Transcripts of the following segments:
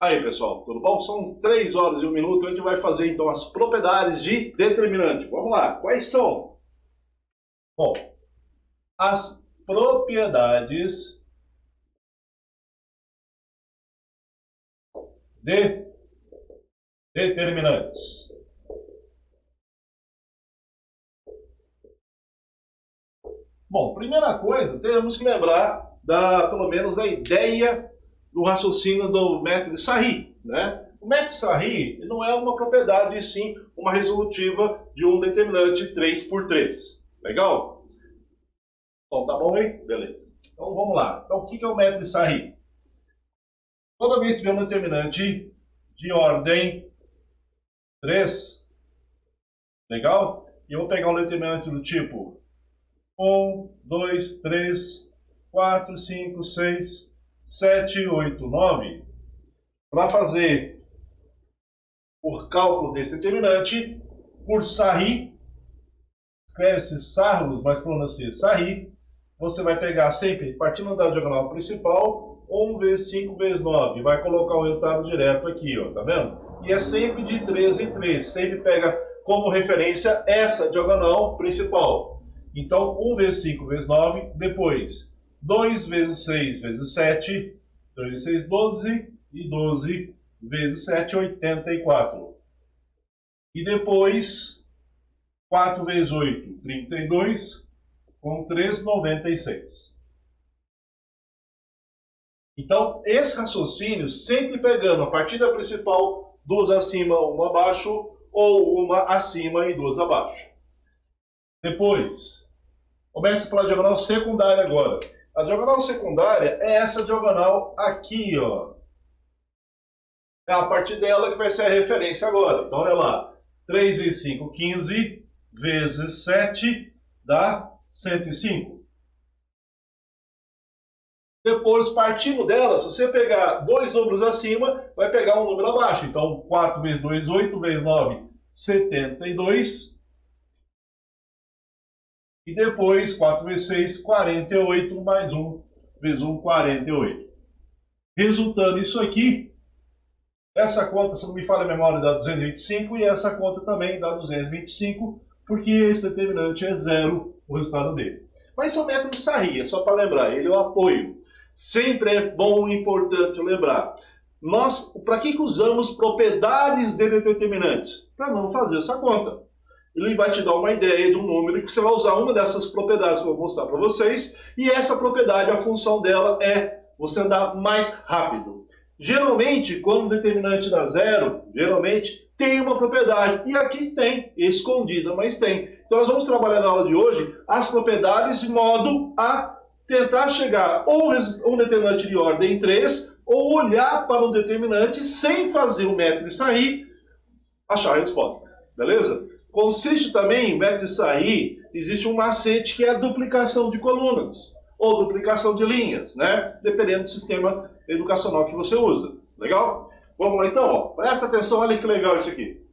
Aí, pessoal, tudo bom? São 3 horas e 1 minuto. A gente vai fazer, então, as propriedades de determinante. Vamos lá. Quais são? Bom, as propriedades de determinantes. Bom, primeira coisa, temos que lembrar, pelo menos, da ideia do raciocínio do método de Sarri, né? O método de Sarri não é uma propriedade, e sim uma resolutiva de um determinante 3 por 3. Legal? Bom, tá bom aí? Beleza. Então vamos lá. Então o que é o método de Sarri? Toda vez que tiver um determinante de ordem 3, legal? E eu vou pegar um determinante do tipo 1, 2, 3, 4, 5, 6, 7, 8, 9. Para fazer o cálculo desse determinante, por Sarri, escreve-se Sarrus, mas pronuncia Sarri, você vai pegar sempre, partindo da diagonal principal, 1 vezes 5 vezes 9. Vai colocar o resultado direto aqui, ó, tá vendo? E é sempre de 3 em 3. Sempre pega como referência essa diagonal principal. Então, 1 vezes 5 vezes 9, depois 2 vezes 6 vezes 7, 2 vezes 6, 12, e 12 vezes 7, 84. E depois, 4 vezes 8, 32, com 3, 96. Então, esse raciocínio, sempre pegando a partida principal, 2 acima, 1 abaixo, ou 1 acima e 2 abaixo. Depois, comece pela diagonal secundária agora. A diagonal secundária é essa diagonal aqui, ó. É a partir dela que vai ser a referência agora. Então, olha lá. 3 vezes 5, 15, vezes 7, dá 105. Depois, partindo dela, se você pegar 2 números acima, vai pegar um número abaixo. Então, 4 vezes 2, 8, vezes 9, 72. E depois, 4 vezes 6, 48, mais 1 vezes 1, 48. Resultando isso aqui, essa conta, se não me falha a memória, dá 225, e essa conta também dá 225, porque esse determinante é zero, o resultado dele. Mas esse é o método de Sarri, é só para lembrar, ele é o apoio. Sempre é bom e importante lembrar. Nós, para que usamos propriedades de determinantes? Para não fazer essa conta. Ele vai te dar uma ideia de um número que você vai usar uma dessas propriedades que eu vou mostrar para vocês, e essa propriedade, a função dela é você andar mais rápido. Geralmente, quando o determinante dá zero, geralmente tem uma propriedade, e aqui tem, escondida, mas tem. Então nós vamos trabalhar na aula de hoje as propriedades de modo a tentar chegar ou um determinante de ordem 3, ou olhar para um determinante sem fazer o método de Sarri, achar a resposta. Beleza? Consiste também, o método de Sarri, existe um macete que é a duplicação de colunas, ou duplicação de linhas, né? Dependendo do sistema educacional que você usa. Legal? Vamos lá então, ó. Presta atenção, olha que legal isso aqui.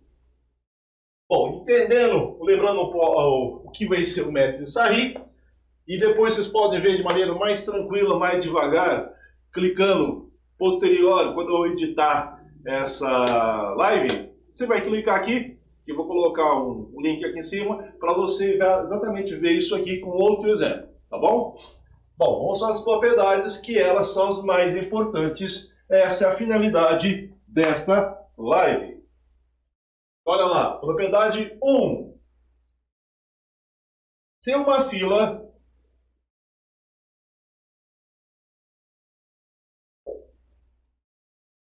Bom, entendendo, lembrando o que vai ser o método de Sarri, e depois vocês podem ver de maneira mais tranquila, mais devagar, clicando posterior, quando eu editar essa live, você vai clicar aqui, que eu vou colocar um link aqui em cima, para você exatamente ver isso aqui com outro exemplo, tá bom? Bom, vamos às propriedades, que elas são as mais importantes. Essa é a finalidade desta live. Olha lá, propriedade 1. Se uma fila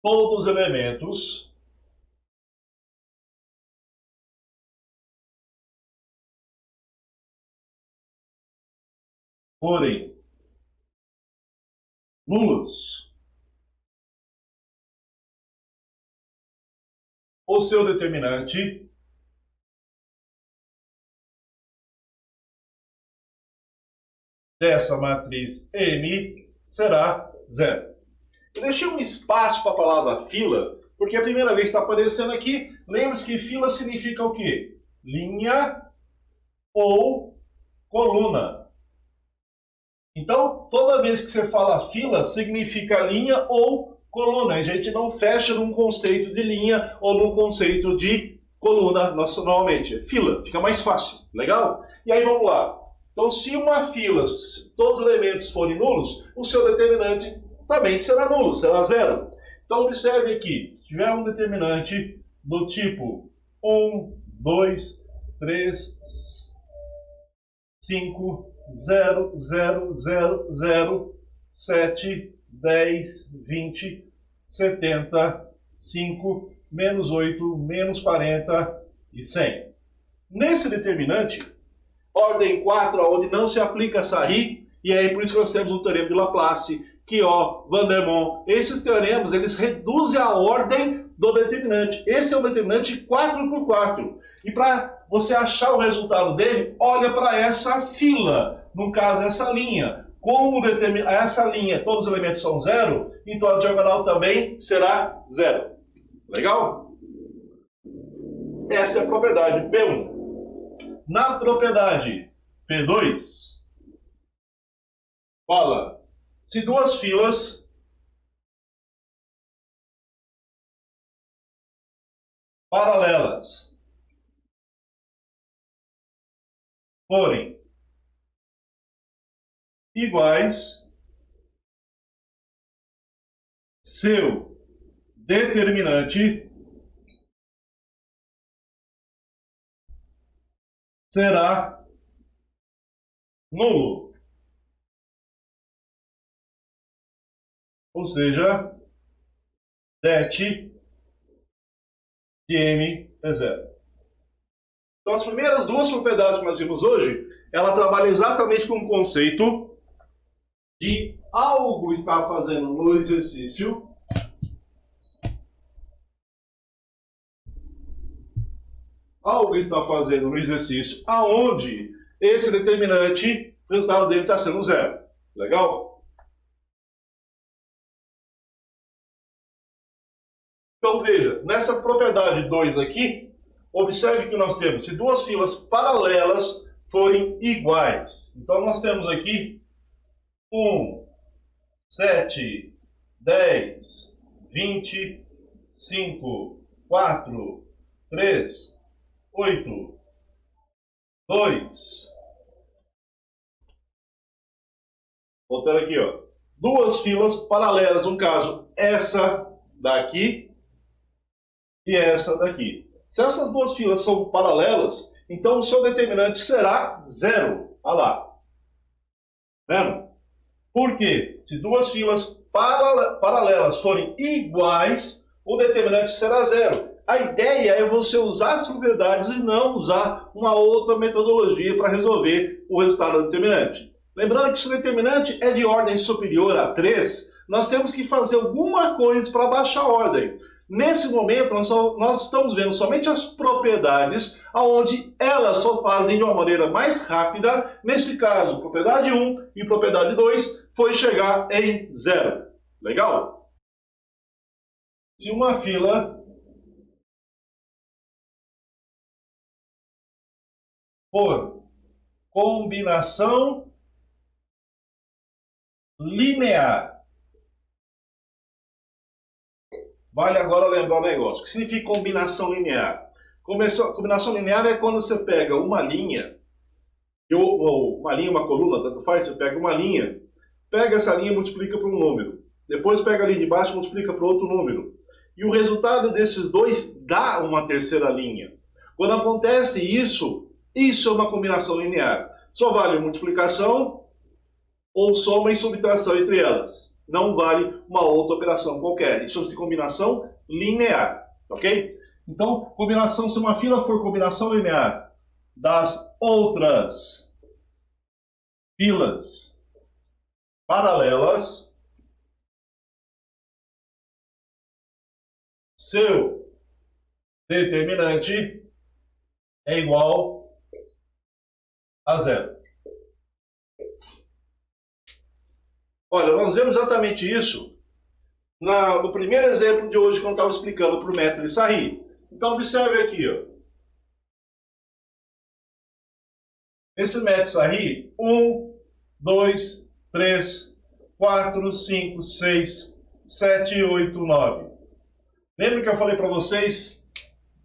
todos os elementos forem nulos, o seu determinante dessa matriz M será zero. Eu deixei um espaço para a palavra fila, porque a primeira vez que está aparecendo aqui, lembre-se que fila significa o quê? Linha ou coluna. Então, toda vez que você fala fila, significa linha ou coluna. A gente não fecha num conceito de linha ou num conceito de coluna, normalmente. Fila, fica mais fácil, legal? E aí vamos lá. Então, se uma fila, se todos os elementos forem nulos, o seu determinante também será nulo, será zero. Então, observe aqui, se tiver um determinante do tipo 1, 2, 3, 5, 0, 0, 0, 0, 7, 10, 20, 70, 5, menos 8, menos 40 e 100. Nesse determinante, ordem 4, onde não se aplica Sarri, e aí por isso que nós temos o teorema de Laplace, Quiot, Vandermonde. Esses teoremas, eles reduzem a ordem do determinante. Esse é o determinante 4 por 4. E para você achar o resultado dele, olha para essa fila, no caso essa linha. Como essa linha, todos os elementos são zero, então a diagonal também será zero. Legal? Essa é a propriedade P1. Na propriedade P2, fala, se duas filas paralelas forem iguais, seu determinante será nulo. Ou seja, det de M é zero. Então, as primeiras duas propriedades que nós vimos hoje, ela trabalha exatamente com o conceito de algo estar fazendo no exercício aonde esse determinante, o resultado dele está sendo zero. Legal? Então veja, nessa propriedade 2 aqui, observe que nós temos, se duas filas paralelas forem iguais. Então nós temos aqui 1, 7, 10, 20, 5, 4, 3, 8, 2. Voltando aqui, ó. Duas filas paralelas, no caso, essa daqui e essa daqui. Se essas duas filas são paralelas, então o seu determinante será zero. Olha lá. Vendo? Por quê? Se duas filas paralelas forem iguais, o determinante será zero. A ideia é você usar as propriedades e não usar uma outra metodologia para resolver o resultado do determinante. Lembrando que se o determinante é de ordem superior a 3, nós temos que fazer alguma coisa para baixar a ordem. Nesse momento, nós estamos vendo somente as propriedades, onde elas só fazem de uma maneira mais rápida. Nesse caso, propriedade 1 e propriedade 2 foi chegar em zero. Legal? Se uma fila for combinação linear. Vale agora lembrar um negócio. O que significa combinação linear? Combinação linear é quando você pega uma linha, ou uma coluna, tanto faz, você pega uma linha, pega essa linha e multiplica por um número. Depois pega a linha de baixo e multiplica por outro número. E o resultado desses dois dá uma terceira linha. Quando acontece isso é uma combinação linear. Só vale multiplicação ou soma e subtração entre elas. Não vale uma outra operação qualquer. Isso é combinação linear. Ok? Então, combinação, se uma fila for combinação linear das outras filas paralelas, seu determinante é igual a zero. Olha, nós vemos exatamente isso no primeiro exemplo de hoje que eu estava explicando para o método de Sarri. Então, observe aqui, ó. Esse método de Sarri, 1, 2, 3, 4, 5, 6, 7, 8, 9. Lembra que eu falei para vocês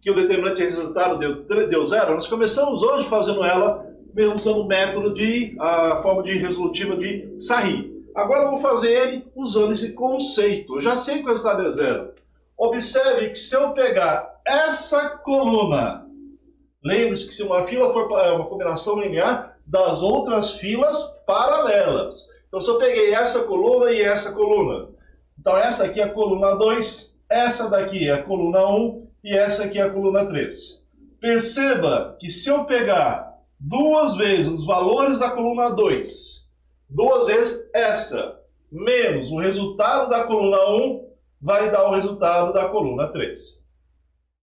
que o determinante de resultado deu zero? Nós começamos hoje fazendo ela usando o método a forma de resolutiva de Sarri. Agora eu vou fazer ele usando esse conceito. Eu já sei que o resultado é zero. Observe que se eu pegar essa coluna, lembre-se que se uma fila for uma combinação linear das outras filas paralelas. Então se eu peguei essa coluna e essa coluna, então essa aqui é a coluna 2, essa daqui é a coluna 1 e essa aqui é a coluna 3. Perceba que se eu pegar duas vezes os valores da coluna 2, duas vezes essa, menos o resultado da coluna 1, vai dar o resultado da coluna 3.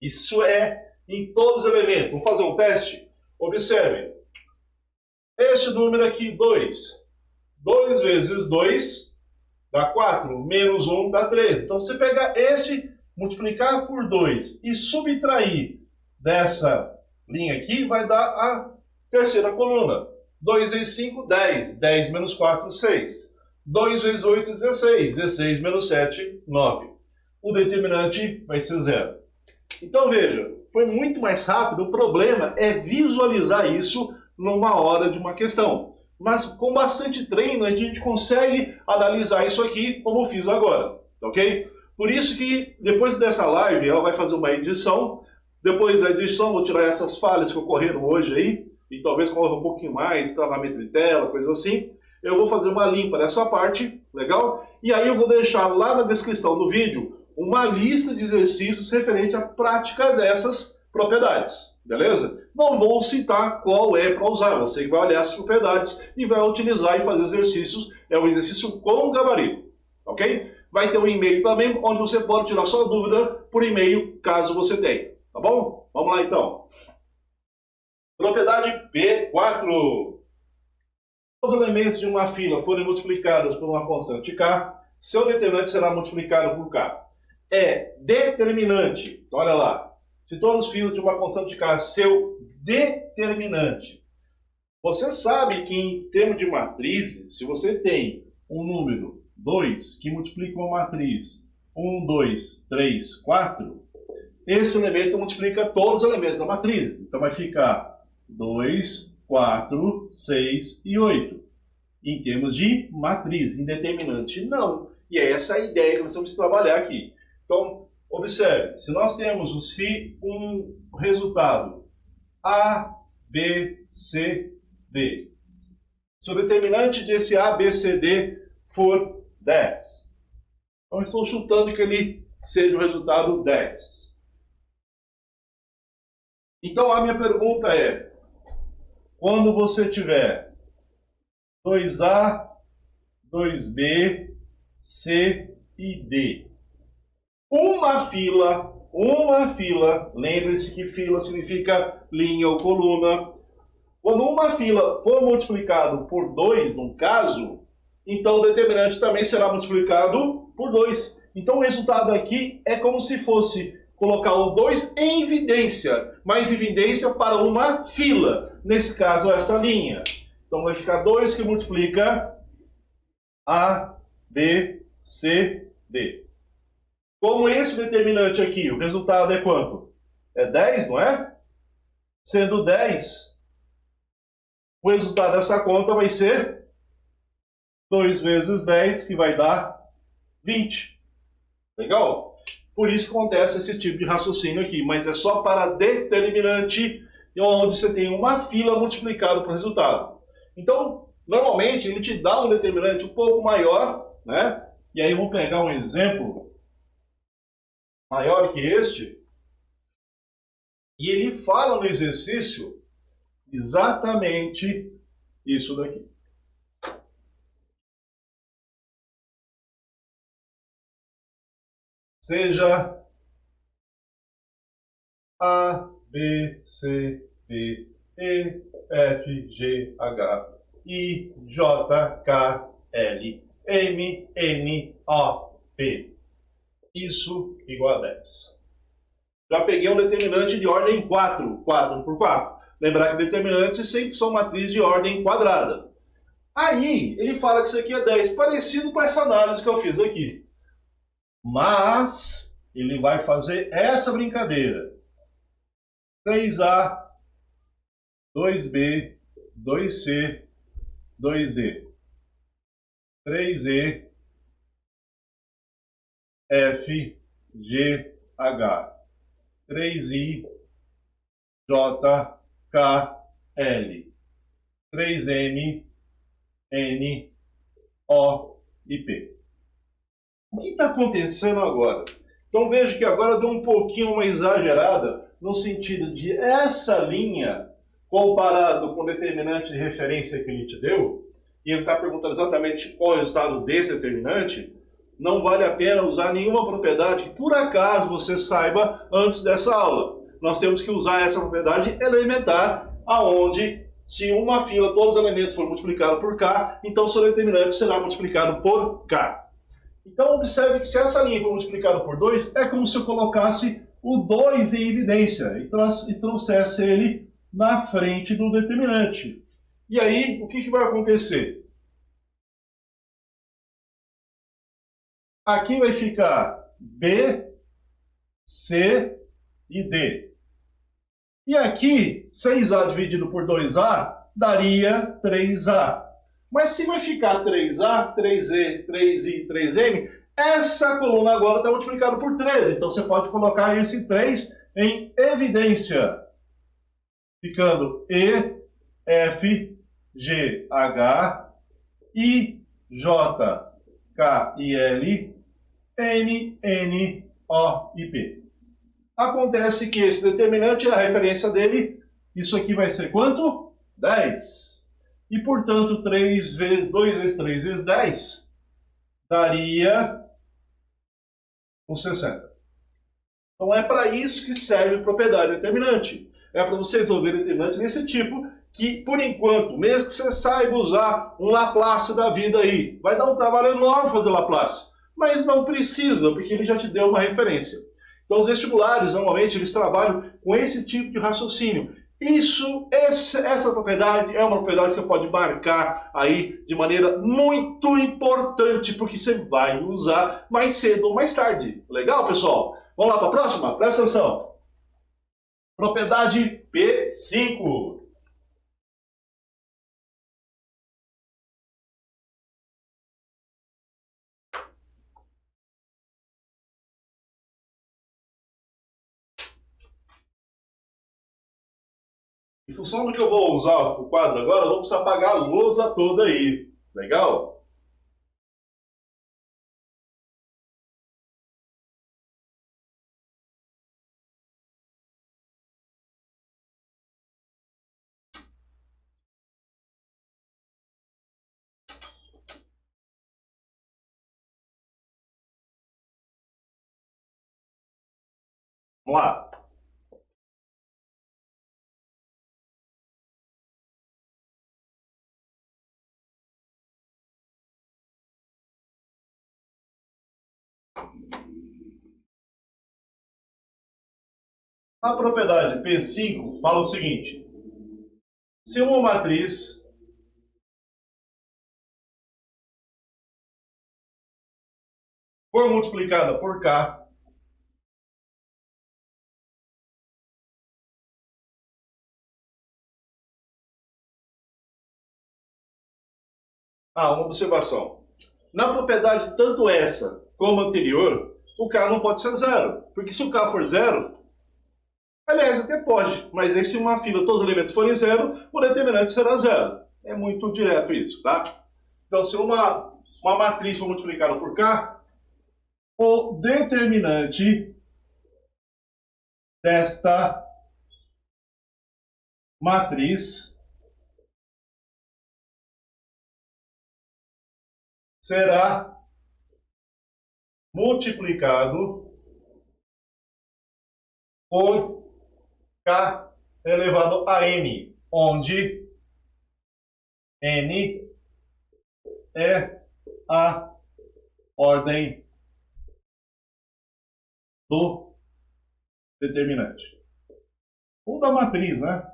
Isso é em todos os elementos. Vamos fazer um teste? Observe. Este número aqui, 2. 2 vezes 2 dá 4, menos 1 dá 3. Então, se você pegar este, multiplicar por 2 e subtrair dessa linha aqui, vai dar a terceira coluna. 2 vezes 5, 10. 10 menos 4, 6. 2 vezes 8, 16. 16 menos 7, 9. O determinante vai ser zero. Então, veja, foi muito mais rápido. O problema é visualizar isso numa hora de uma questão. Mas com bastante treino, a gente consegue analisar isso aqui como eu fiz agora. Ok? Por isso que depois dessa live, ela vai fazer uma edição. Depois da edição, vou tirar essas falhas que ocorreram hoje aí. E talvez corra um pouquinho mais, travamento de tela, coisa assim. Eu vou fazer uma limpa dessa parte, legal? E aí eu vou deixar lá na descrição do vídeo uma lista de exercícios referente à prática dessas propriedades, beleza? Não vou citar qual é para usar, você que vai olhar essas propriedades e vai utilizar e fazer exercícios, é um exercício com gabarito, ok? Vai ter um e-mail também, onde você pode tirar sua dúvida por e-mail, caso você tenha, tá bom? Vamos lá então. Propriedade P4. Os elementos de uma fila forem multiplicados por uma constante K, seu determinante será multiplicado por K. É determinante. Então, olha lá. Se todos os filas de uma constante K, seu determinante. Você sabe que em termos de matrizes, se você tem um número 2 que multiplica uma matriz 1, 2, 3, 4, esse elemento multiplica todos os elementos da matriz. Então vai ficar 2, 4, 6 e 8. Em termos de matriz, indeterminante não. E é essa a ideia que nós temos que trabalhar aqui. Então, observe, se nós temos um resultado A, B, C, D. Se o determinante desse A, B, C, D for 10. Então, estou chutando que ele seja o resultado 10. Então, a minha pergunta é, quando você tiver 2A, 2B, C e D, uma fila, lembre-se que fila significa linha ou coluna. Quando uma fila for multiplicado por 2, no caso, então o determinante também será multiplicado por 2. Então o resultado aqui é como se fosse colocar o 2 em evidência, mas evidência para uma fila. Nesse caso, essa linha. Então vai ficar 2 que multiplica A, B, C, D. Como esse determinante aqui, o resultado é quanto? É 10, não é? Sendo 10, o resultado dessa conta vai ser 2 vezes 10, que vai dar 20. Legal? Por isso acontece esse tipo de raciocínio aqui, mas é só para determinante, onde você tem uma fila multiplicada por resultado. Então, normalmente, ele te dá um determinante um pouco maior, né? E aí, vamos pegar um exemplo maior que este, e ele fala no exercício exatamente isso daqui. Seja A, B, C, D, E, F, G, H, I, J, K, L, M, N, O, P. Isso igual a 10. Já peguei um determinante de ordem 4, 4 por 4. Lembrar que determinantes sempre são matrizes de ordem quadrada. Aí, ele fala que isso aqui é 10, parecido com essa análise que eu fiz aqui. Mas ele vai fazer essa brincadeira. 6A, 2B, 2C, 2D, 3E, F, G, H, 3I, J, K, L, 3M, N, O e P. O que está acontecendo agora? Então veja que agora deu um pouquinho uma exagerada no sentido de essa linha, comparado com o determinante de referência que ele te deu, e ele está perguntando exatamente qual é o resultado desse determinante, não vale a pena usar nenhuma propriedade que por acaso você saiba antes dessa aula. Nós temos que usar essa propriedade elementar, aonde se uma fila, todos os elementos forem multiplicados por K, então seu determinante será multiplicado por K. Então observe que se essa linha for multiplicada por 2, é como se eu colocasse o 2 em evidência e trouxesse ele na frente do determinante. E aí, o que vai acontecer? Aqui vai ficar B, C e D. E aqui, 6A dividido por 2A daria 3A. Mas se vai ficar 3A, 3E, 3I, 3M, essa coluna agora está multiplicada por 13. Então você pode colocar esse 3 em evidência. Ficando E, F, G, H, I, J, K e L, M, N, O e P. Acontece que esse determinante, a referência dele, isso aqui vai ser quanto? 10. E, portanto, 2 vezes 3 vezes 10 daria o 60. Então é para isso que serve a propriedade determinante. É para você resolver determinante desse tipo, que, por enquanto, mesmo que você saiba usar um Laplace da vida aí, vai dar um trabalho enorme fazer Laplace. Mas não precisa, porque ele já te deu uma referência. Então os vestibulares, normalmente, eles trabalham com esse tipo de raciocínio. Essa propriedade é uma propriedade que você pode marcar aí de maneira muito importante, porque você vai usar mais cedo ou mais tarde. Legal, pessoal? Vamos lá para a próxima? Presta atenção. Propriedade P5. Em função do que eu vou usar o quadro agora, eu vou precisar apagar a lousa toda aí. Legal? Vamos lá. A propriedade P5 fala o seguinte: se uma matriz for multiplicada por K, uma observação. Na propriedade tanto essa como a anterior, o K não pode ser zero. Porque se o K for zero, aliás, até pode, mas aí se uma fila, todos os elementos forem zero, o determinante será zero. É muito direto isso, tá? Então, se uma matriz for multiplicada por K, o determinante desta matriz será multiplicado por K elevado a N, onde N é a ordem do determinante. Ou da matriz, né?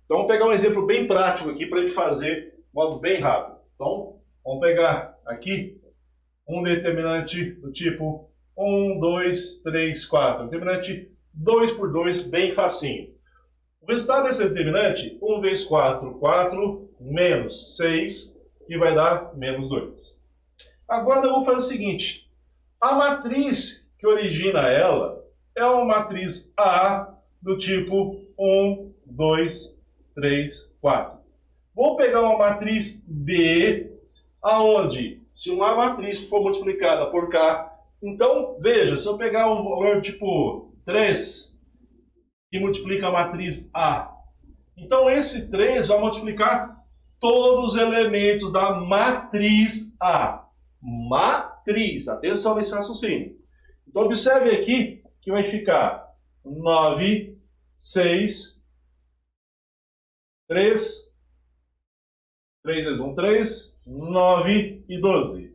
Então, vamos pegar um exemplo bem prático aqui para ele fazer de modo bem rápido. Então, vamos pegar aqui um determinante do tipo 1, 2, 3, 4. Determinante 2 por 2, bem facinho. O resultado desse determinante, 1 vezes 4, 4, menos 6, que vai dar menos 2. Agora eu vou fazer o seguinte. A matriz que origina ela é uma matriz A do tipo 1, 2, 3, 4. Vou pegar uma matriz B, aonde, se uma matriz for multiplicada por K, então, veja, se eu pegar um valor tipo 3, que multiplica a matriz A, então esse 3 vai multiplicar todos os elementos da matriz A. Matriz, atenção nesse raciocínio. Então, observe aqui que vai ficar 9, 6, 3 vezes 1, 3, 9 e 12.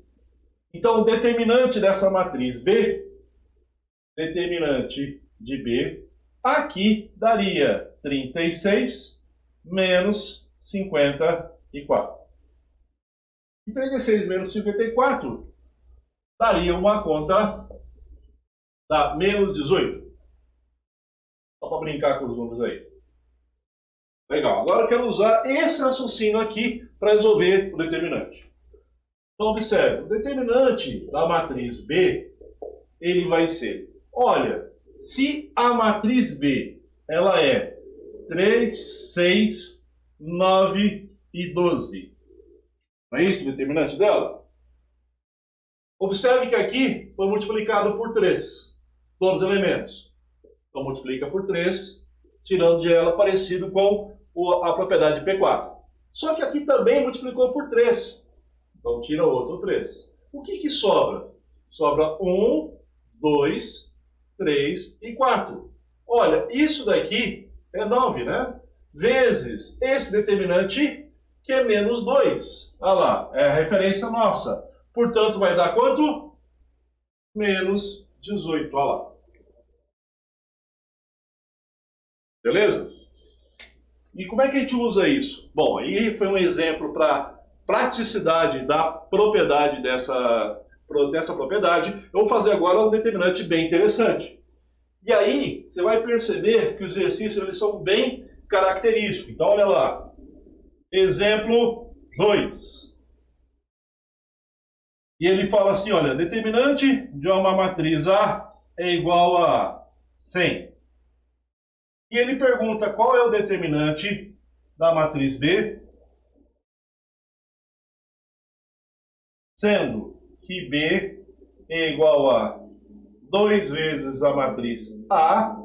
Então, o determinante dessa matriz B, determinante de B, aqui daria 36 menos 54. E 36 menos 54 daria uma conta da menos 18. Só para brincar com os números aí. Legal. Agora eu quero usar esse raciocínio aqui para resolver o determinante. Então, observe. O determinante da matriz B, ele vai ser, olha, se a matriz B, ela é 3, 6, 9 e 12. Não é isso o determinante dela? Observe que aqui foi multiplicado por 3, todos os elementos. Então, multiplica por 3, tirando de ela parecido com a propriedade P4. Só que aqui também multiplicou por 3. Então, tira outro 3. O que sobra? Sobra 1, 2, 3 e 4. Olha, isso daqui é 9, né? Vezes esse determinante, que é menos 2. Olha lá, é a referência nossa. Portanto, vai dar quanto? Menos 18, olha lá. Beleza? E como é que a gente usa isso? Bom, aí foi um exemplo para praticidade da propriedade dessa propriedade. Eu vou fazer agora um determinante bem interessante. E aí, você vai perceber que os exercícios eles são bem característicos. Então, olha lá. Exemplo 2. E ele fala assim, olha, determinante de uma matriz A é igual a 100. E ele pergunta qual é o determinante da matriz B, sendo que B é igual a 2 vezes a matriz A,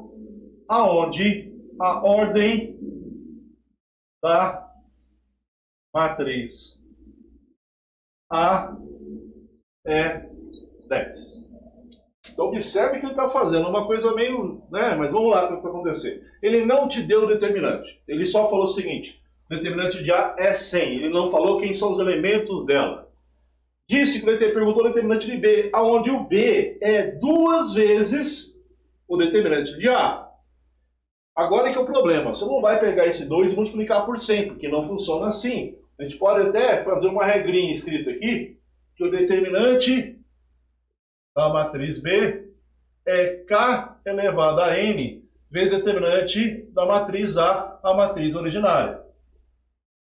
aonde a ordem da matriz A é 10. Então, observe que ele está fazendo uma coisa meio, né? Mas vamos lá para o que vai acontecer. Ele não te deu o determinante. Ele só falou o seguinte, o determinante de A é 100. Ele não falou quem são os elementos dela. Disse que ele perguntou o determinante de B, aonde o B é 2 vezes o determinante de A. Agora que é o problema, você não vai pegar esse 2 e multiplicar por 100, porque não funciona assim. A gente pode até fazer uma regrinha escrita aqui, que o determinante da matriz B é K elevado a N vezes determinante da matriz A matriz originária.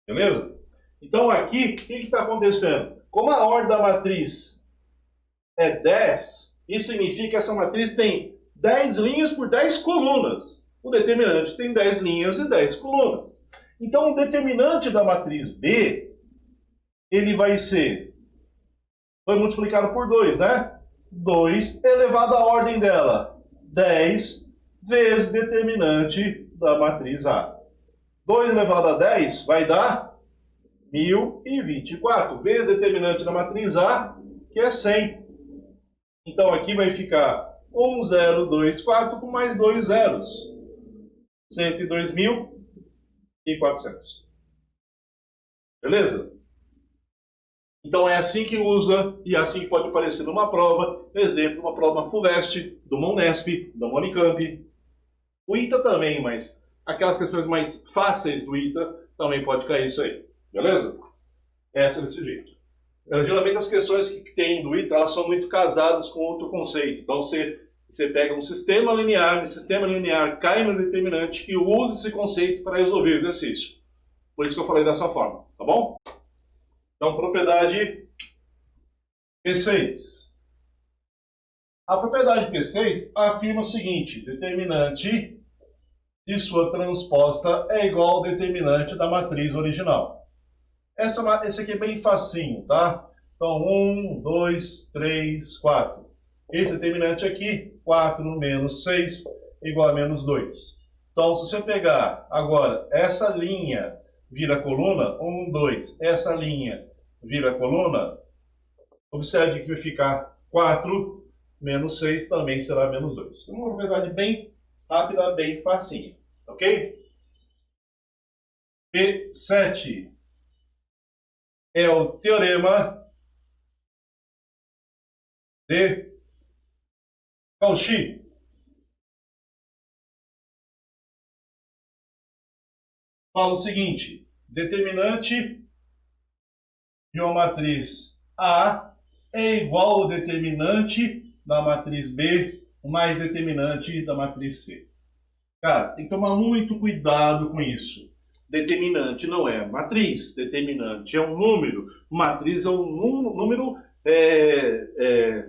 Beleza? Então aqui, o que está acontecendo? Como a ordem da matriz é 10, isso significa que essa matriz tem 10 linhas por 10 colunas. O determinante tem 10 linhas e 10 colunas. Então o determinante da matriz B, ele vai ser, foi multiplicado por 2, né? 2 elevado à ordem dela, 10 vezes determinante da matriz A. 2 elevado a 10 vai dar 1024, vezes determinante da matriz A, que é 100. Então aqui vai ficar 1, 0, 2, 4 com mais 2 zeros. 102.400. Beleza? Então é assim que usa e é assim que pode aparecer numa prova. Exemplo, uma prova FUVEST, do MONESP, da Unicamp. O ITA também, mas aquelas questões mais fáceis do ITA também pode cair isso aí. Beleza? Essa é desse jeito. Geralmente as questões que tem do ITA, elas são muito casadas com outro conceito. Então você pega um sistema linear, esse sistema linear cai no determinante e usa esse conceito para resolver o exercício. Por isso que eu falei dessa forma, tá bom? Então, propriedade P6. A propriedade P6 afirma o seguinte: determinante de sua transposta é igual ao determinante da matriz original. Esse aqui é bem facinho, tá? Então, 1, 2, 3, 4. Esse determinante aqui, 4 menos 6, igual a menos 2. Então, se você pegar agora essa linha vira coluna, 1, 2, essa linha vira coluna, observe que vai ficar 4 menos 6 também será menos 2. É uma propriedade bem rápida, bem facinha, ok? P7 é o teorema de Cauchy. Fala o seguinte: determinante de uma matriz A é igual ao determinante da matriz B mais determinante da matriz C. Cara, tem que tomar muito cuidado com isso. Determinante não é matriz, determinante é um número, matriz é um número, é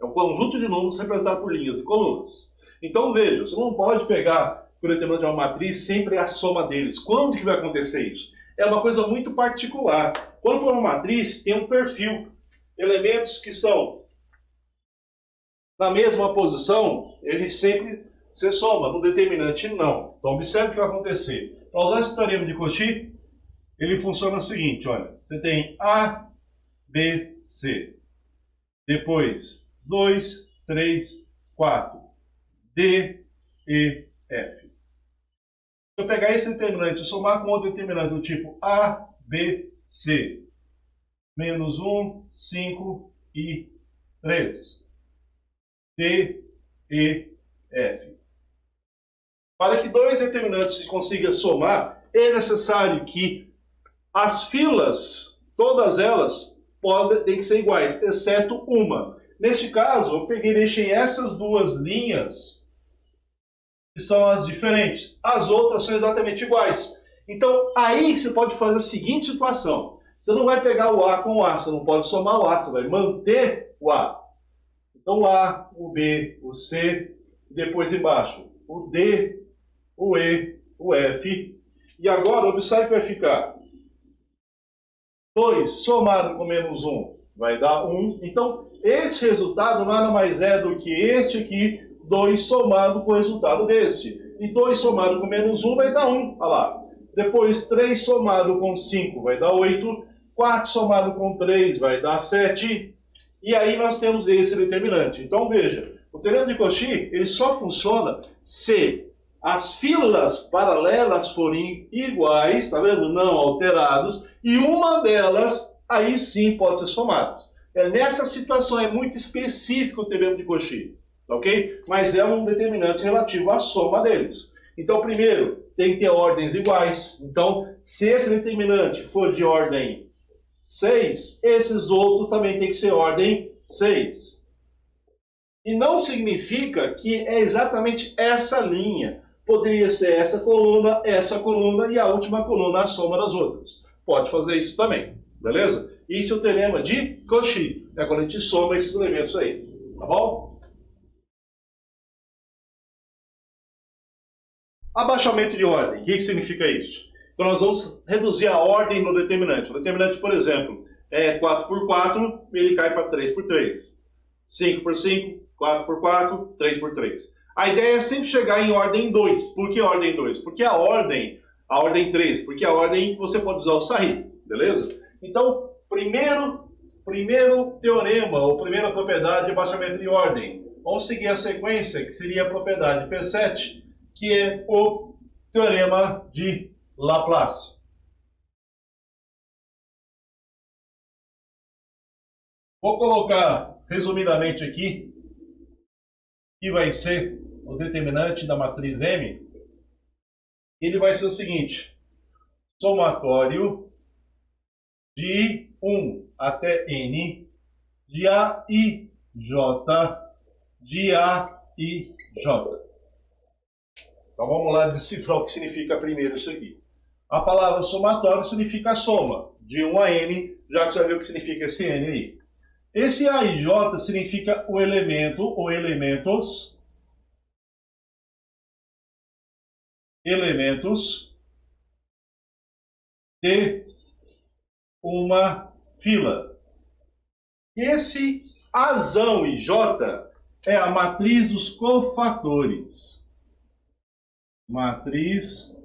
um conjunto de números representado por linhas e colunas. Então veja, você não pode pegar o determinante de uma matriz sempre a soma deles. Quando que vai acontecer isso? É uma coisa muito particular. Quando for uma matriz, tem um perfil. Elementos que são na mesma posição, eles sempre se somam. No determinante, não. Então observe o que vai acontecer. Para usar esse teorema de Cauchy, ele funciona o seguinte, olha. Você tem A, B, C. Depois, 2, 3, 4. D, E, F. Se eu pegar esse determinante e somar com outro determinante do tipo A, B, C, menos 1, 5 e 3. D, E, F. Para que dois determinantes se consigam somar, é necessário que as filas, todas elas, têm que ser iguais, exceto uma. Neste caso, eu peguei e deixei essas duas linhas, que são as diferentes. As outras são exatamente iguais. Então, aí você pode fazer a seguinte situação. Você não vai pegar o A com o A, você não pode somar o A, você vai manter o A. Então, o A, o B, o C, depois embaixo, o D, o E, o F. E agora, observe que vai ficar 2 somado com menos 1 vai dar 1. Então, este resultado nada mais é do que este aqui, 2 somado com o resultado deste. E 2 somado com menos 1 vai dar 1. Olha lá. Depois, 3 somado com 5 vai dar 8. 4 somado com 3 vai dar 7. E aí nós temos esse determinante. Então, veja, o teorema de Cauchy ele só funciona se as filas paralelas forem iguais, tá vendo? Não alterados, e uma delas, aí sim, pode ser somada. Nessa situação é muito específico o teorema de Cauchy, ok? Mas é um determinante relativo à soma deles. Então, primeiro, tem que ter ordens iguais. Então, se esse determinante for de ordem 6, esses outros também tem que ser ordem 6. E não significa que é exatamente essa linha. Poderia ser essa coluna e a última coluna a soma das outras. Pode fazer isso também, beleza? Isso é o teorema de Cauchy. É quando a gente soma esses elementos aí, tá bom? Abaixamento de ordem. O que significa isso? Então nós vamos reduzir a ordem do determinante. O determinante, por exemplo, é 4 por 4, ele cai para 3 por 3. 5 por 5, 4 por 4, 3 por 3. A ideia é sempre chegar em ordem 2. Por que ordem 2? Porque a ordem 3, porque a ordem você pode usar o Sarri, beleza? Então, primeiro teorema, ou primeira propriedade de abaixamento de ordem. Vamos seguir a sequência, que seria a propriedade P7, que é o teorema de Laplace. Vou colocar resumidamente aqui que vai ser o determinante da matriz M. Ele vai ser o seguinte: somatório de I1 até N, de AIJ, de AIJ. Então vamos lá decifrar o que significa primeiro isso aqui. A palavra somatório significa soma, de 1 a N, já que você já viu o que significa esse N aí. Esse AIJ significa o elemento ou elementos de uma fila. Esse Azão e J é a matriz dos cofatores. Matriz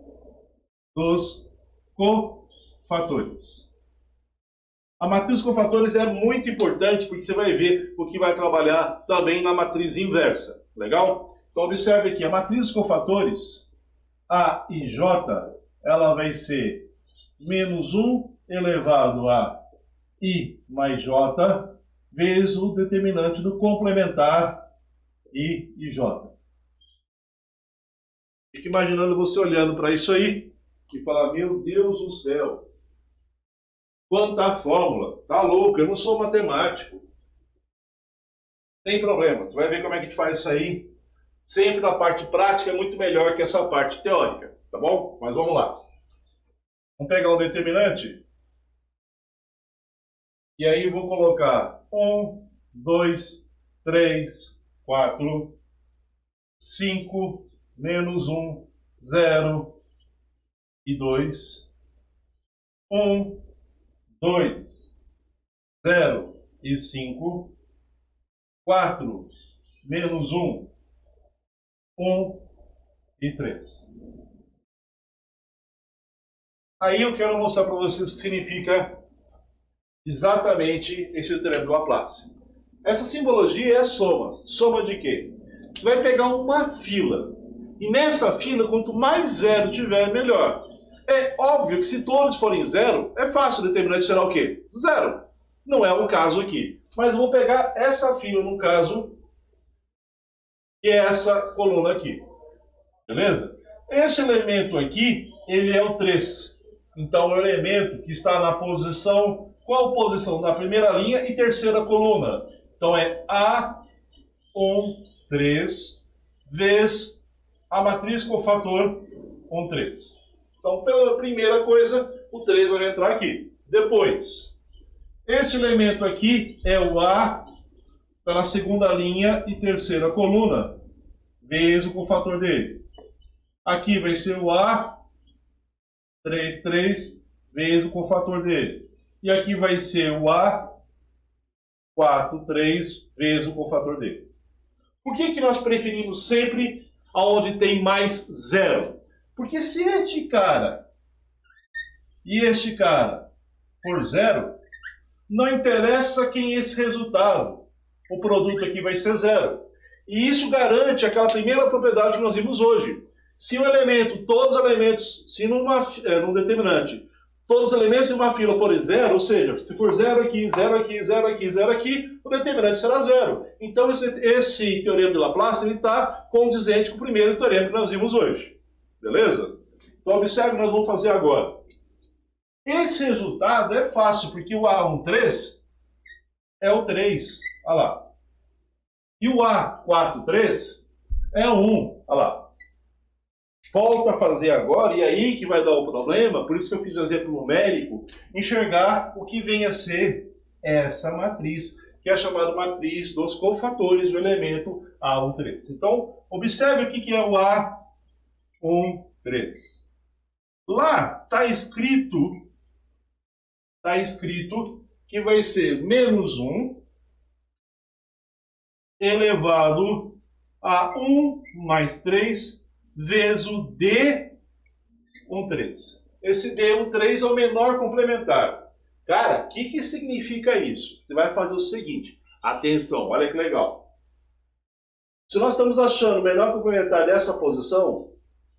dos cofatores. A matriz dos cofatores é muito importante porque você vai ver o que vai trabalhar também na matriz inversa. Legal? Então observe aqui, a matriz dos cofatores, A e J, ela vai ser menos 1 elevado a I mais J vezes o determinante do complementar I e J. Fique imaginando você olhando para isso aí e falar, meu Deus do céu, quanta fórmula, tá louco, eu não sou matemático. Tem problema, você vai ver como é que a gente faz isso aí. Sempre a parte prática é muito melhor que essa parte teórica, tá bom? Mas vamos lá. Vamos pegar um determinante. E aí vou colocar 1, 2, 3, 4, 5, menos 1, 0 e 2. 1, 2, 0 e 5. 4, menos 1, 1 e 3. Aí eu quero mostrar para vocês o que significa exatamente esse teorema do Laplace. Essa simbologia é a soma. Soma de quê? Você vai pegar uma fila. E nessa fila, quanto mais zero tiver, melhor. É óbvio que se todos forem zero, é fácil determinar se será o quê? Zero. Não é o caso aqui. Mas eu vou pegar essa fila, no caso, que é essa coluna aqui. Beleza? Esse elemento aqui, ele é o 3. Então, é o elemento que está na posição... Qual posição? Na primeira linha e terceira coluna. Então, é A1, 3, vezes a matriz cofator 1, 3. Então, pela primeira coisa, o 3 vai entrar aqui. Depois, esse elemento aqui é o A, está na segunda linha e terceira coluna, vezes o cofator dele. Aqui vai ser o A, 3, 3, vezes o cofator dele. E aqui vai ser o A, 4, 3, vezes o cofator dele. Por que nós preferimos sempre aonde tem mais zero? Porque se este cara e este cara for zero, não interessa quem é esse resultado. O produto aqui vai ser zero. E isso garante aquela primeira propriedade que nós vimos hoje. Se um elemento, todos os elementos, se num determinante, todos os elementos de uma fila forem zero, ou seja, se for zero aqui, zero aqui, zero aqui, zero aqui, o determinante será zero. Então esse teorema de Laplace está condizente com o primeiro teorema que nós vimos hoje. Beleza? Então observe o que nós vamos fazer agora. Esse resultado é fácil, porque o A13 é o 3. Olha lá. E o A43 é o 1. Olha lá. Volta a fazer agora, e aí que vai dar o problema, por isso que eu fiz o exemplo numérico, enxergar o que vem a ser essa matriz, que é chamada matriz dos cofatores do elemento A13. Então, observe o que é o A13. Lá está escrito que vai ser menos 1 elevado a 1 mais 3 vezes o D13. Esse D13 é o menor complementar. Cara, o que significa isso? Você vai fazer o seguinte, atenção, olha que legal. Se nós estamos achando o menor complementar dessa posição,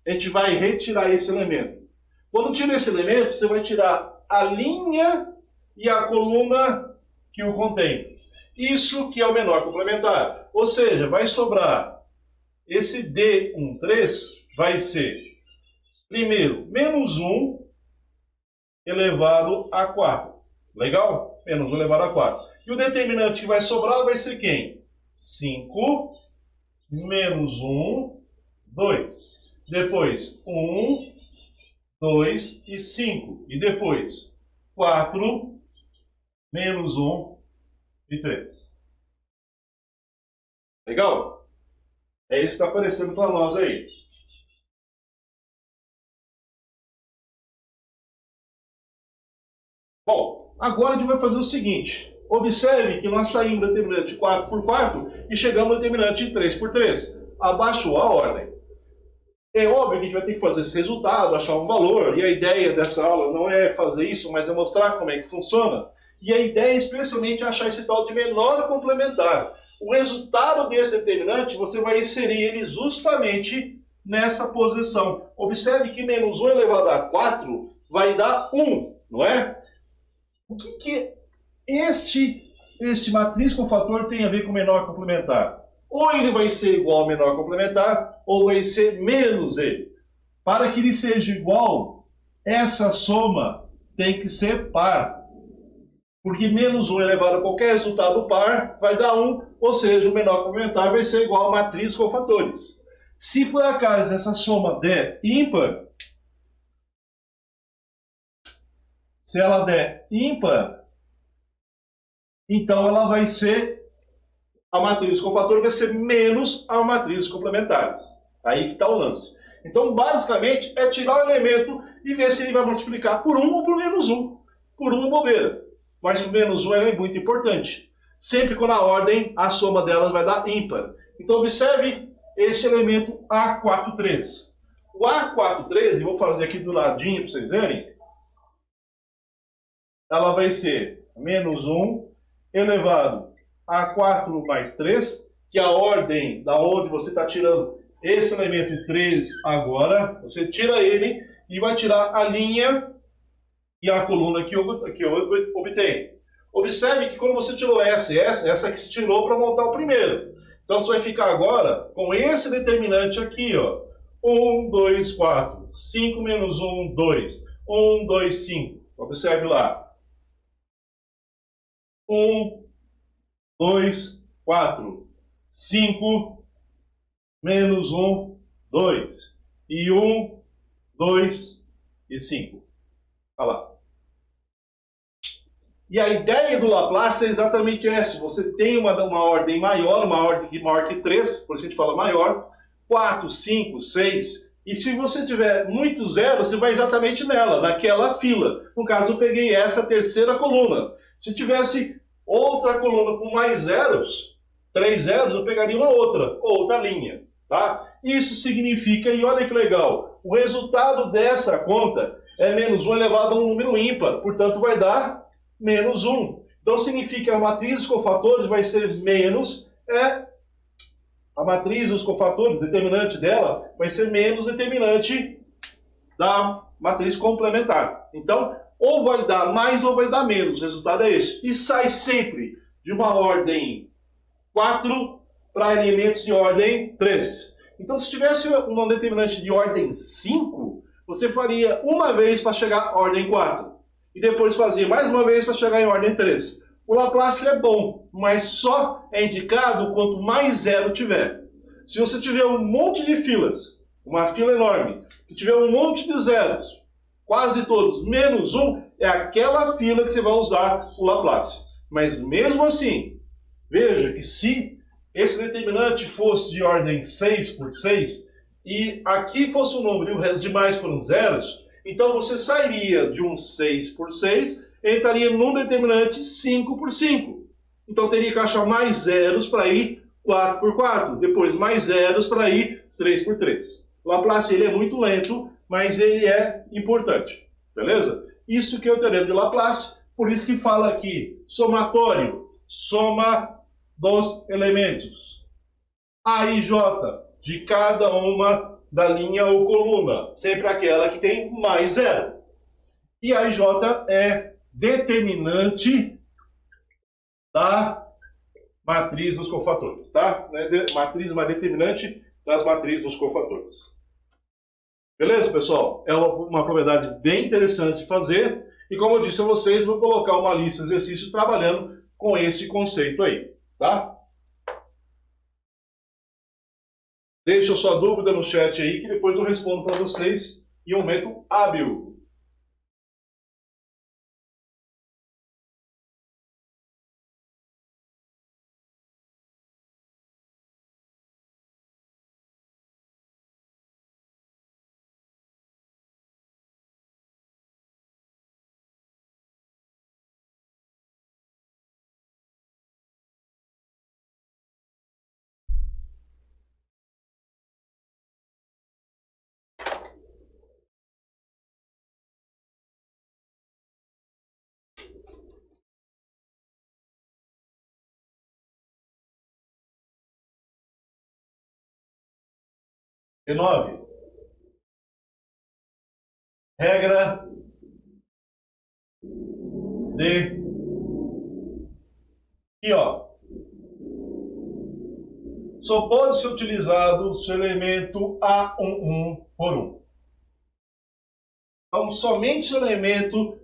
a gente vai retirar esse elemento. Quando tira esse elemento, você vai tirar a linha e a coluna que o contém. Isso que é o menor complementar. Ou seja, vai sobrar esse D13 vai ser, primeiro, menos 1 elevado a 4. Legal? Menos 1 elevado a 4. E o determinante que vai sobrar vai ser quem? 5 menos 1, 2. Depois 1, 2 e 5. E depois 4 menos 1 e 3. Legal? É isso que está aparecendo para nós aí. Bom, agora a gente vai fazer o seguinte. Observe que nós saímos do determinante 4 por 4 e chegamos no determinante 3 por 3. Abaixou a ordem. É óbvio que a gente vai ter que fazer esse resultado, achar um valor. E a ideia dessa aula não é fazer isso, mas é mostrar como é que funciona. E a ideia é especialmente achar esse tal de menor complementar. O resultado desse determinante, você vai inserir ele justamente nessa posição. Observe que menos 1 elevado a 4 vai dar 1, não é? O que este matriz com fator tem a ver com menor complementar? Ou ele vai ser igual ao menor complementar, ou vai ser menos ele. Para que ele seja igual, essa soma tem que ser par. Porque menos 1 elevado a qualquer resultado par vai dar 1, ou seja, o menor complementar vai ser igual a matriz com fatores. Se por acaso essa soma der ímpar, se ela der ímpar, então ela vai ser, a matriz com fator vai ser menos a matriz complementares. Aí que está o lance. Então, basicamente, é tirar o elemento e ver se ele vai multiplicar por 1 ou por menos 1. Por 1 é bobeira. Mas por menos 1 é muito importante. Sempre quando a ordem, a soma delas vai dar ímpar. Então, observe este elemento A43. O A43, eu vou fazer aqui do ladinho para vocês verem, ela vai ser menos 1 elevado a 4 mais 3, que é a ordem da onde você está tirando esse elemento 3 agora. Você tira ele e vai tirar a linha e a coluna que eu obtenho. Observe que quando você tirou essa que se tirou para montar o primeiro. Então você vai ficar agora com esse determinante aqui, ó. 1, 2, 4. 5 menos 1, 2. 1, 2, 5. Observe lá. 1, 2, 4. 5 menos 1, 2. E 1, 2 e 5. Olha lá. E a ideia do Laplace é exatamente essa. Você tem uma ordem maior, uma ordem maior que 3, por isso a gente fala maior, 4, 5, 6. E se você tiver muito zero, você vai exatamente nela, naquela fila. No caso, eu peguei essa terceira coluna. Se tivesse outra coluna com mais zeros, 3 zeros, eu pegaria uma outra linha. Tá? Isso significa, e olha que legal, o resultado dessa conta é menos 1 elevado a um número ímpar, portanto vai dar menos 1. Então significa que a matriz dos cofatores vai ser menos, a matriz dos cofatores, determinante dela, vai ser menos determinante da matriz complementar. Então, ou vai dar mais ou vai dar menos, o resultado é esse. E sai sempre de uma ordem 4 para elementos de ordem 3. Então, se tivesse um determinante de ordem 5, você faria uma vez para chegar à ordem 4. E depois fazia mais uma vez para chegar em ordem 3. O Laplace é bom, mas só é indicado quanto mais zero tiver. Se você tiver um monte de filas, uma fila enorme, que tiver um monte de zeros, quase todos, menos 1, é aquela fila que você vai usar o Laplace. Mas mesmo assim, veja que se esse determinante fosse de ordem 6 por 6, e aqui fosse um número e o resto demais foram zeros, então você sairia de um 6 por 6 e entraria num determinante 5 por 5. Então teria que achar mais zeros para ir 4 por 4, depois mais zeros para ir 3 por 3. O Laplace ele é muito lento, mas ele é importante. Beleza? Isso que é o teorema de Laplace, por isso que fala aqui, somatório, soma dos elementos. A e J de cada uma da linha ou coluna, sempre aquela que tem mais zero. E a e J é determinante da matriz dos cofatores, tá? Matriz mais determinante das matrizes dos cofatores. Beleza, pessoal? É uma propriedade bem interessante de fazer. E como eu disse a vocês, vou colocar uma lista de exercícios trabalhando com esse conceito aí, tá? Deixa sua dúvida no chat aí, que depois eu respondo para vocês em um momento hábil. E 9. Regra de... E ó, só pode ser utilizado se o elemento A11 por 1. Então, somente o elemento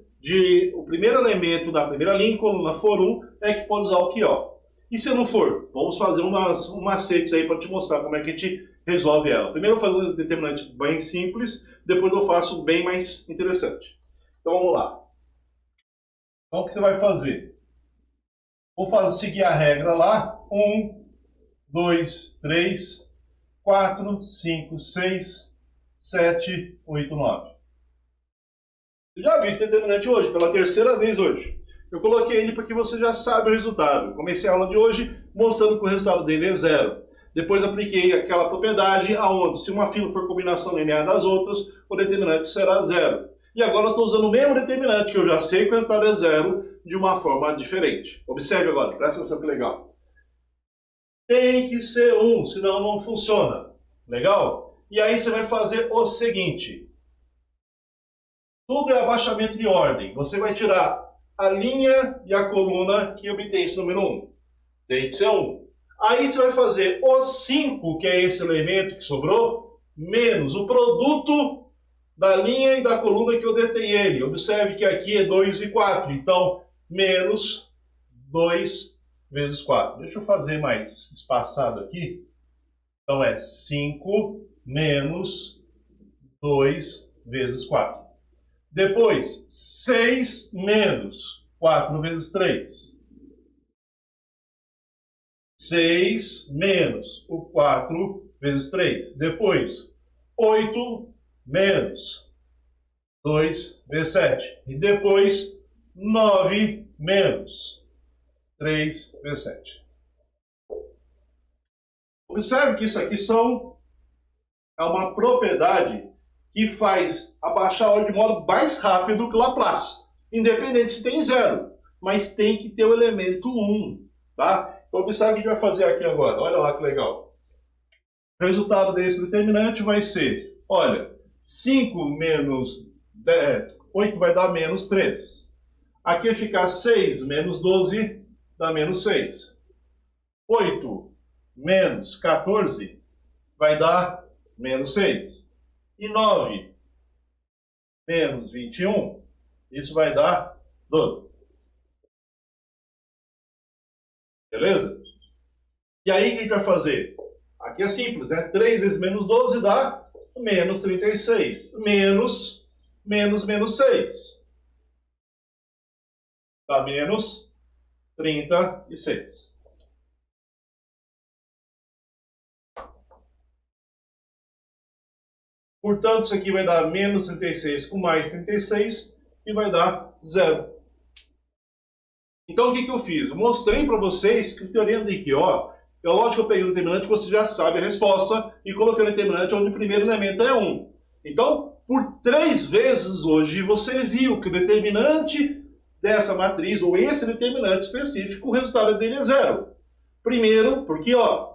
o primeiro elemento da primeira linha, coluna for 1, é que pode usar o que ó. E se não for? Vamos fazer umas macetes aí para te mostrar como é que a gente resolve ela. Primeiro eu vou fazer um determinante bem simples, depois eu faço um bem mais interessante. Então vamos lá. Então o que você vai fazer? Vou seguir a regra lá. 1, 2, 3, 4, 5, 6, 7, 8, 9. Eu já vi esse determinante hoje, pela terceira vez hoje. Eu coloquei ele porque você já sabe o resultado. Comecei a aula de hoje mostrando que o resultado dele é 0. Depois apliquei aquela propriedade aonde, se uma fila for combinação linear das outras, o determinante será 0. E agora eu estou usando o mesmo determinante, que eu já sei que o resultado é 0, de uma forma diferente. Observe agora, presta atenção que legal. Tem que ser 1, senão não funciona. Legal? E aí você vai fazer o seguinte. Tudo é abaixamento de ordem. Você vai tirar a linha e a coluna que obtém esse número 1. Tem que ser 1. Aí você vai fazer o 5, que é esse elemento que sobrou, menos o produto da linha e da coluna que eu detém ele. Observe que aqui é 2 e 4. Então, menos 2 vezes 4. Deixa eu fazer mais espaçado aqui. Então, é 5 menos 2 vezes 4. Depois, 6 menos 4 vezes 3. 6 menos o 4 vezes 3. Depois, 8 menos 2 vezes 7. E depois, 9 menos 3 vezes 7. Observe que isso aqui é uma propriedade que faz abaixar a ordem de modo mais rápido que o Laplace. Independente se tem 0, mas tem que ter o elemento 1. Tá? Então, observe o que a gente vai fazer aqui agora. Olha lá que legal. O resultado desse determinante vai ser, olha, 5 menos 8 vai dar menos 3. Aqui vai ficar 6 menos 12 dá menos 6. 8 menos 14 vai dar menos 6. E 9 menos 21, isso vai dar 12. Beleza? E aí, o que a gente vai fazer? Aqui é simples, né? 3 vezes menos 12 dá menos 36. Menos 6. Dá menos 36. Portanto, isso aqui vai dar menos 36 com mais 36 e vai dar 0. Então, o que eu fiz? Eu mostrei para vocês que o teorema de QO, é lógico que eu peguei o determinante, você já sabe a resposta, e coloquei o determinante onde o primeiro elemento é 1. Então, por 3 vezes hoje, você viu que o determinante dessa matriz, ou esse determinante específico, o resultado dele é 0. Primeiro, porque, ó,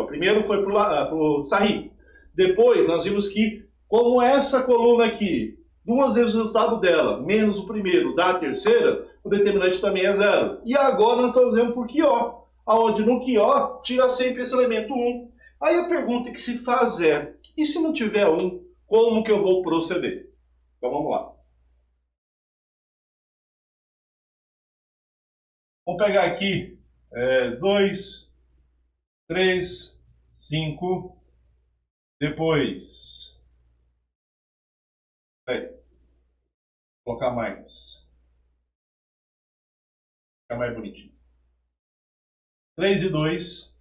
primeiro foi para o Sarri. Depois, nós vimos que, como essa coluna aqui, 2 vezes o resultado dela, menos o primeiro, dá a terceira, o determinante também é 0. E agora nós estamos vendo por QO, onde no QO tira sempre esse elemento 1. Aí a pergunta que se faz é, e se não tiver 1, como que eu vou proceder? Então vamos lá. Vamos pegar aqui 2, 3, 5, depois, vou colocar mais, fica mais bonitinho, 3 e 2,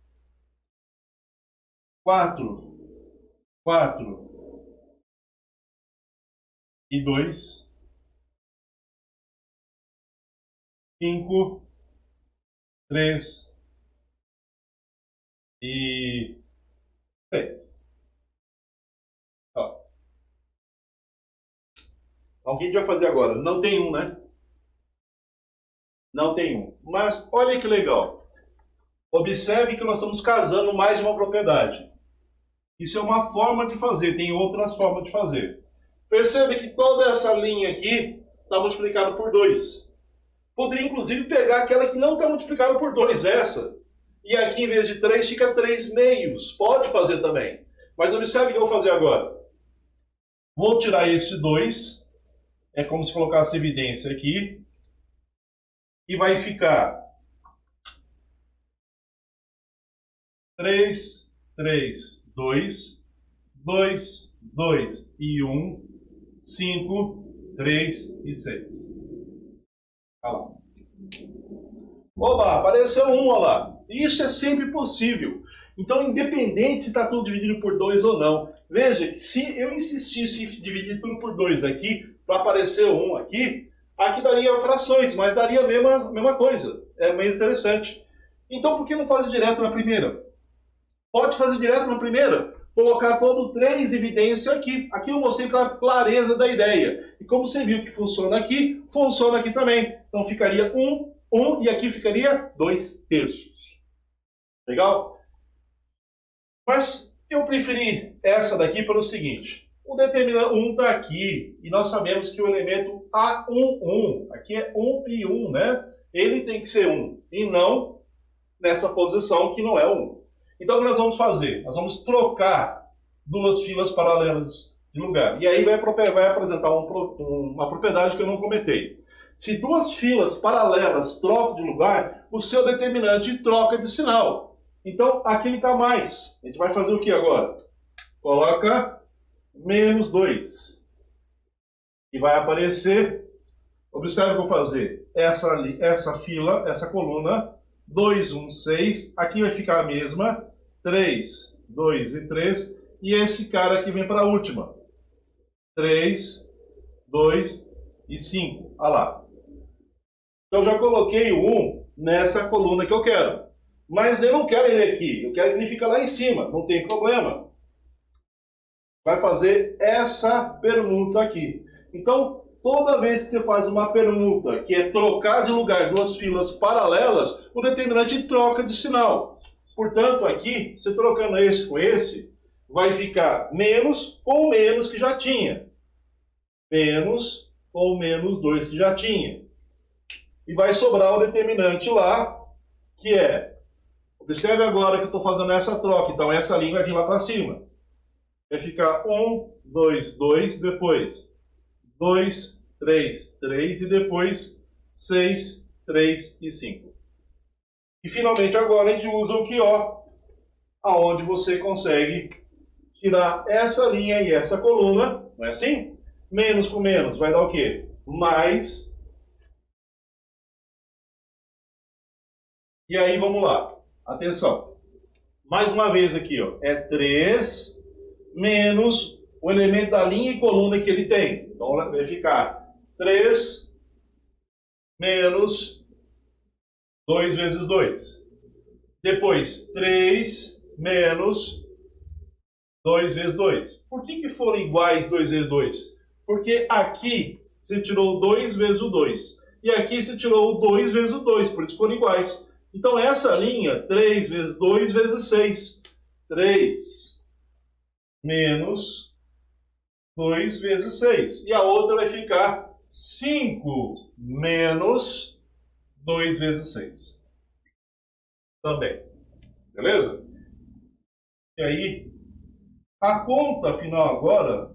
4, 4 e 2, 5, 3 e 6. Ó. Então, o que a gente vai fazer agora? Não tem um, né? Não tem um. Mas olha que legal. Observe que nós estamos casando mais de uma propriedade. Isso é uma forma de fazer, tem outras formas de fazer. Percebe que toda essa linha aqui está multiplicada por 2. Poderia, inclusive, pegar aquela que não está multiplicada por 2, essa. E aqui, em vez de 3, fica 3 meios. Pode fazer também. Mas observe o que eu vou fazer agora. Vou tirar esse 2. É como se colocasse evidência aqui. E vai ficar 3, 3, 2, 2, 2 e 1, 5, 3 e 6. Olha lá. Oba, apareceu 1, olha lá. Isso é sempre possível. Então, independente se está tudo dividido por 2 ou não. Veja que se eu insistisse em dividir tudo por 2 aqui, para aparecer 1 aqui, aqui daria frações, mas daria a mesma coisa. É meio interessante. Então, por que não fazer direto na primeira? Pode fazer direto na primeira. Colocar todo 3 evidência aqui. Aqui eu mostrei para a clareza da ideia. E como você viu que funciona aqui também. Então ficaria 1, 1 e aqui ficaria 2/3. Legal? Mas eu preferi essa daqui pelo seguinte. O determinante 1 está aqui e nós sabemos que o elemento A11, aqui é 1 e 1, né? Ele tem que ser 1 e não nessa posição que não é 1. Então, o que nós vamos fazer? Nós vamos trocar duas filas paralelas de lugar. E aí vai apresentar uma propriedade que eu não comentei. Se duas filas paralelas trocam de lugar, o seu determinante troca de sinal. Então, aqui ele está mais. A gente vai fazer o que agora? Coloca menos 2. E vai aparecer, observe o que eu vou fazer. Essa fila, essa coluna, 2, 1, 6. Aqui vai ficar a mesma. 3, 2 e 3. E esse cara aqui vem para a última. 3, 2 e 5. Olha lá. Então, eu já coloquei o 1 nessa coluna que eu quero. Mas eu não quero ele aqui. Eu quero que ele fique lá em cima. Não tem problema. Vai fazer essa permuta aqui. Então, toda vez que você faz uma permuta, que é trocar de lugar duas filas paralelas, o determinante troca de sinal. Portanto, aqui, você trocando esse com esse, vai ficar menos ou menos que já tinha. Menos ou menos 2 que já tinha. E vai sobrar o determinante lá, que é... Observe agora que eu estou fazendo essa troca. Então, essa linha vai vir lá para cima. Vai ficar 1, 2, 2, depois 2, 3, 3 e depois 6, 3 e 5. E finalmente agora a gente usa o QO, aonde você consegue tirar essa linha e essa coluna, não é assim? Menos com menos vai dar o quê? Mais. E aí vamos lá. Atenção. Mais uma vez aqui, ó, é 3 menos o elemento da linha e coluna que ele tem. Então vai ficar 3 menos 2 vezes 2. Depois 3 menos 2 vezes 2. Por que foram iguais 2 vezes 2? Porque aqui você tirou 2 vezes o 2. E aqui você tirou o 2 vezes o 2. Por isso foram iguais. Então essa linha, 3 vezes 2 vezes 6. 3 menos 2 vezes 6. E a outra vai ficar 5 menos 2 vezes 6. Também. Beleza? E aí, a conta final agora,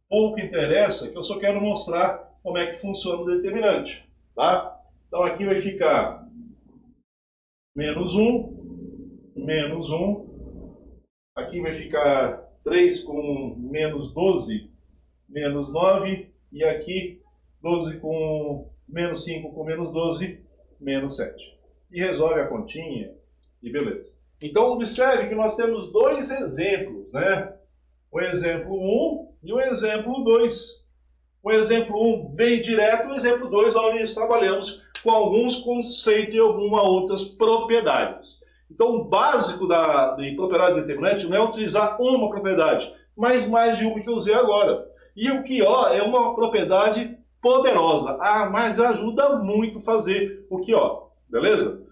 pouco interessa, que eu só quero mostrar como é que funciona o determinante. Tá? Então aqui vai ficar menos 1, menos 1. Aqui vai ficar 3 com menos 12, menos 9. E aqui 12 com menos 5 com menos 12, menos 7. E resolve a continha e beleza. Então observe que nós temos dois exemplos, né? O exemplo 1 e o exemplo 2. O exemplo 1 bem direto, o exemplo 2 onde nós trabalhamos com alguns conceitos e algumas outras propriedades. Então o básico de propriedade determinante não é utilizar uma propriedade, mas mais de uma que eu usei agora. E o QO é uma propriedade poderosa, mas ajuda muito a fazer o QO, beleza?